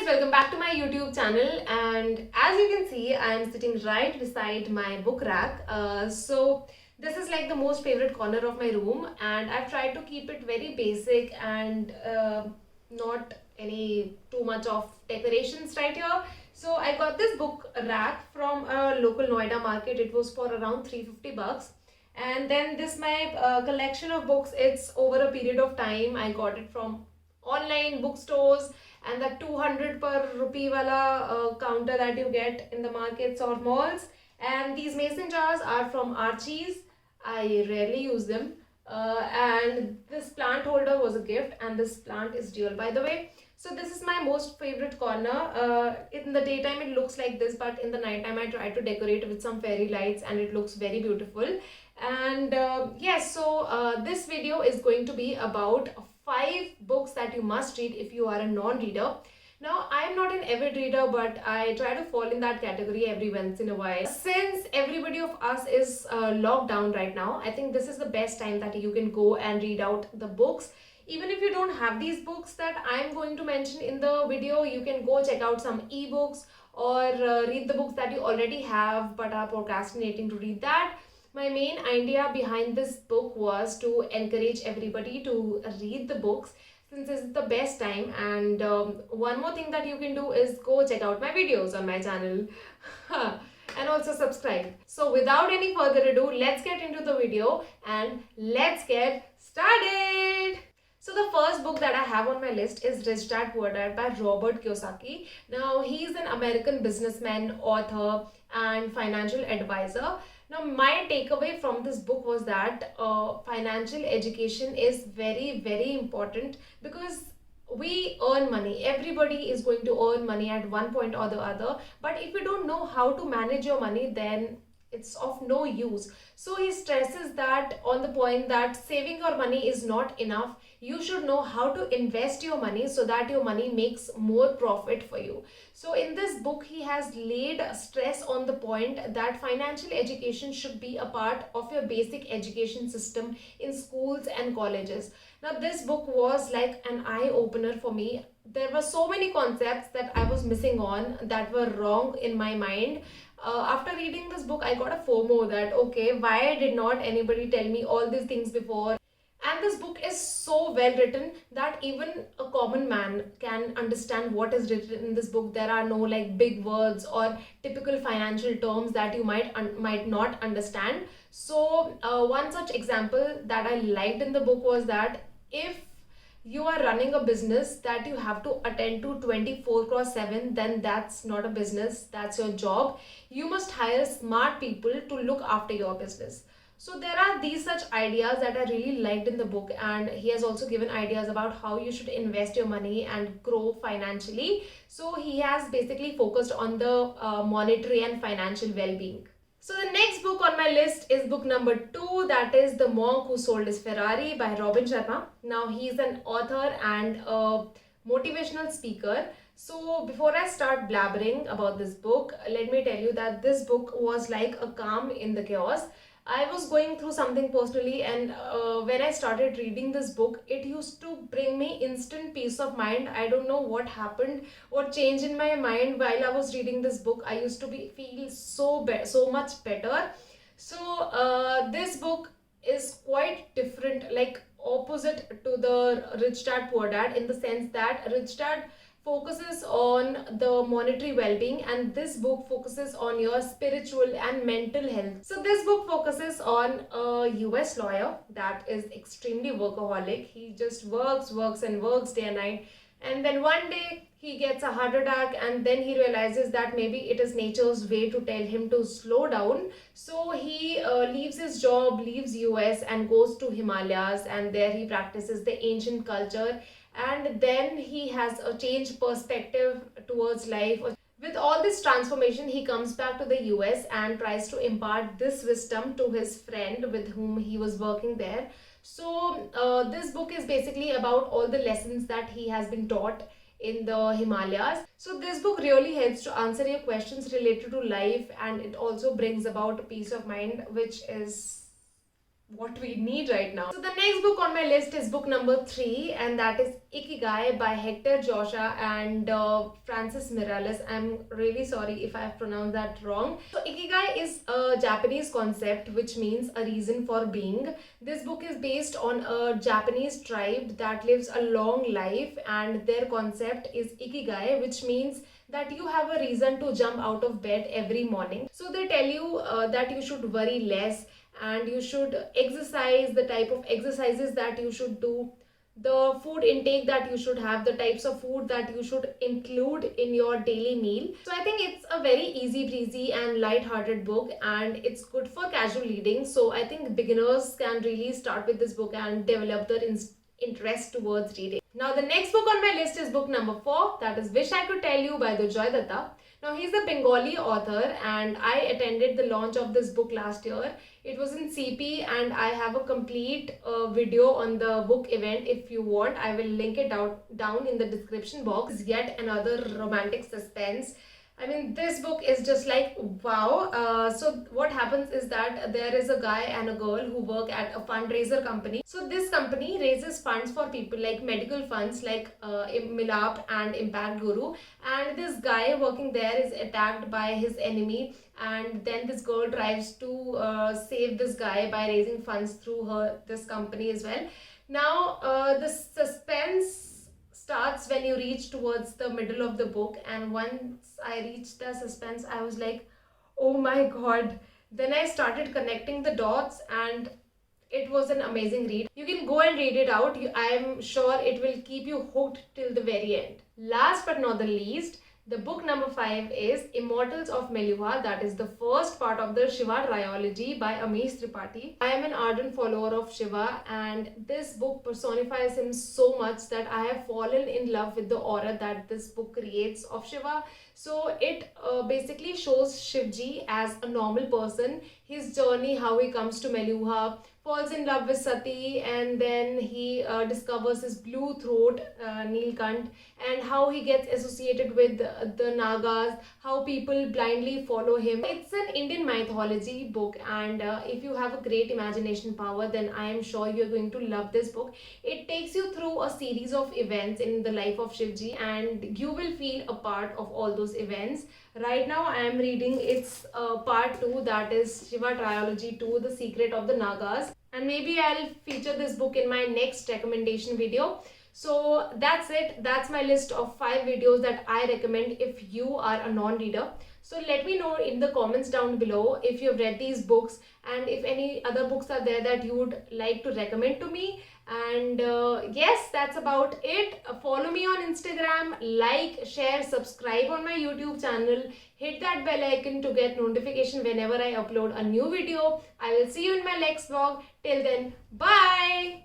welcome back to my YouTube channel, and as you can see I am sitting right beside my book rack. So this is like the most favorite corner of my room, and I've tried to keep it very basic and not any too much of decorations right here. So I got this book rack from a local Noida market. It was for around 350 bucks. And then this my collection of books, it's over a period of time. I got it from online bookstores, and that 200 per rupee wala counter that you get in the markets or malls. And these mason jars are from Archie's. I rarely use them. And this plant holder was a gift, and this plant is dual, by the way. So this is my most favorite corner. In the daytime it looks like this, but in the nighttime I try to decorate with some fairy lights and it looks very beautiful. And yes, so this video is going to be about 5 books that you must read if you are a non-reader. Now, I'm not an avid reader, but I try to fall in that category every once in a while. Since everybody of us is locked down right now, I think this is the best time that you can go and read out the books. Even if you don't have these books that I'm going to mention in the video, you can go check out some ebooks or read the books that you already have but are procrastinating to read that. My main idea behind this book was to encourage everybody to read the books, since this is the best time. And one more thing that you can do is go check out my videos on my channel and also subscribe. So without any further ado, let's get into the video and let's get started. So the first book that I have on my list is Rich Dad Poor Dad by Robert Kiyosaki. Now he's an American businessman, author and financial advisor. Now my takeaway from this book was that financial education is very important, because we earn money. Everybody is going to earn money at one point or the other, but if you don't know how to manage your money, then it's of no use. So he stresses that on the point that saving your money is not enough. You should know how to invest your money so that your money makes more profit for you. So in this book, he has laid stress on the point that financial education should be a part of your basic education system in schools and colleges. Now this book was like an eye-opener for me. There were so many concepts that I was missing on, that were wrong in my mind. After reading this book, I got a FOMO that, okay, why did not anybody tell me all these things before? And this book is so well written that even a common man can understand what is written in this book. There are no like big words or typical financial terms that you might not understand. So one such example that I liked in the book was that if you are running a business that you have to attend to 24/7, then that's not a business, that's your job. You must hire smart people to look after your business. So there are these such ideas that I really liked in the book, and he has also given ideas about how you should invest your money and grow financially. So he has basically focused on the monetary and financial well-being. So the next book on my list is book number 2, that is The Monk Who Sold His Ferrari by Robin Sharma. Now he is an author and a motivational speaker. So before I start blabbering about this book, let me tell you that this book was like a calm in the chaos. I was going through something personally, and when I started reading this book, it used to bring me instant peace of mind. I don't know what happened, what changed in my mind while I was reading this book. I used to feel so much better. So this book is quite different, like opposite to the Rich Dad Poor Dad, in the sense that Rich Dad focuses on the monetary well-being and this book focuses on your spiritual and mental health. So this book focuses on a US lawyer that is extremely workaholic. He just works and works day and night, and then one day he gets a heart attack, and then he realizes that maybe it is nature's way to tell him to slow down. So he leaves his job, leaves US and goes to Himalayas, and there he practices the ancient culture, and then he has a changed perspective towards life. With all this transformation, he comes back to the US and tries to impart this wisdom to his friend with whom he was working there. So this book is basically about all the lessons that he has been taught in the Himalayas. So this book really helps to answer your questions related to life, and it also brings about a peace of mind, which is what we need right now. So the next book on my list is book number 3, and that is Ikigai by Hector Joshua and Francis Miralles. I'm really sorry if I have pronounced that wrong. So Ikigai is a Japanese concept which means a reason for being. This book is based on a Japanese tribe that lives a long life, and their concept is Ikigai, which means that you have a reason to jump out of bed every morning. So they tell you that you should worry less, and you should exercise, the type of exercises that you should do, the food intake that you should have, the types of food that you should include in your daily meal. So I think it's a very easy breezy and light-hearted book, and it's good for casual reading. So I think beginners can really start with this book and develop their interest towards reading. Now the next book on my list is book number 4, that is Wish I Could Tell You by Joy Datta. Now he's a Bengali author, and I attended the launch of this book last year. It was in CP, and I have a complete video on the book event. If you want, I will link it down in the description box. Yet another romantic suspense. I mean, this book is just like wow. So what happens is that there is a guy and a girl who work at a fundraiser company. So this company raises funds for people, like medical funds, like Milap and Impact Guru. And this guy working there is attacked by his enemy, and then this girl tries to save this guy by raising funds through this company as well. Now the suspense starts when you reach towards the middle of the book, and once I reached the suspense, I was like, oh my god. Then I started connecting the dots, and it was an amazing read. You can go and read it out. I'm sure it will keep you hooked till the very end. Last but not the least, the book number 5 is Immortals of Meluha. That is the first part of the Shiva trilogy by Amish Tripathi. I am an ardent follower of Shiva, and this book personifies him so much that I have fallen in love with the aura that this book creates of Shiva. So it basically shows Shivji as a normal person, his journey, how he comes to Meluha, falls in love with Sati, and then he discovers his blue throat, Neelkant, and how he gets associated with the Nagas, how people blindly follow him. It's an Indian mythology book, and if you have a great imagination power, then I am sure you're going to love this book. It takes you through a series of events in the life of Shivji, and you will feel a part of all those events. Right now I am reading its part 2, that is Shiva trilogy 2, The Secret of the Nagas, and maybe I'll feature this book in my next recommendation video. So that's it. That's my list of 5 videos that I recommend if you are a non-reader. So let me know in the comments down below if you've read these books, and if any other books are there that you would like to recommend to me. And yes, that's about it. Follow me on Instagram, like, share, subscribe on my YouTube channel, hit that bell icon to get notification whenever I upload a new video. I will see you in my next vlog. Till then, bye.